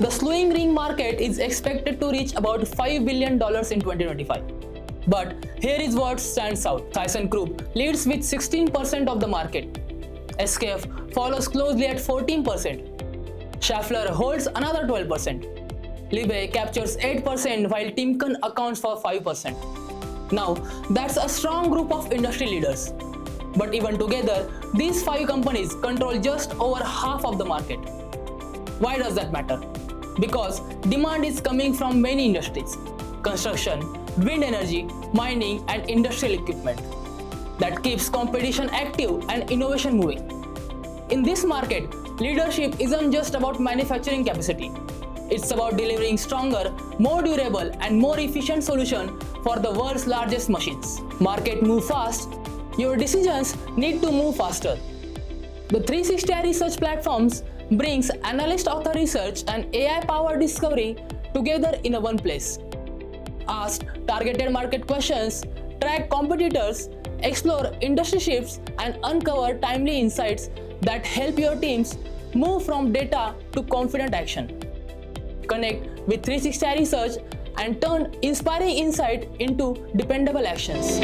The slewing ring market is expected to reach about $5 billion in 2025. But here is what stands out. ThyssenKrupp leads with 16% of the market. SKF follows closely at 14%. Schaeffler holds another 12%. Liebherr captures 8% while Timken accounts for 5%. Now, that's a strong group of industry leaders. But even together, these 5 companies control just over half of the market. Why does that matter? Because demand is coming from many industries: construction, wind energy, mining, and industrial equipment. That keeps competition active and innovation moving. In this market, leadership isn't just about manufacturing capacity. It's about delivering stronger, more durable, and more efficient solutions for the world's largest machines. Market move fast. Your decisions need to move faster. The 360 research platforms brings analyst-authored research and AI-powered discovery together in one place. Ask targeted market questions, track competitors, explore industry shifts, and uncover timely insights that help your teams move from data to confident action. Connect with 360 Research and turn inspiring insight into dependable actions.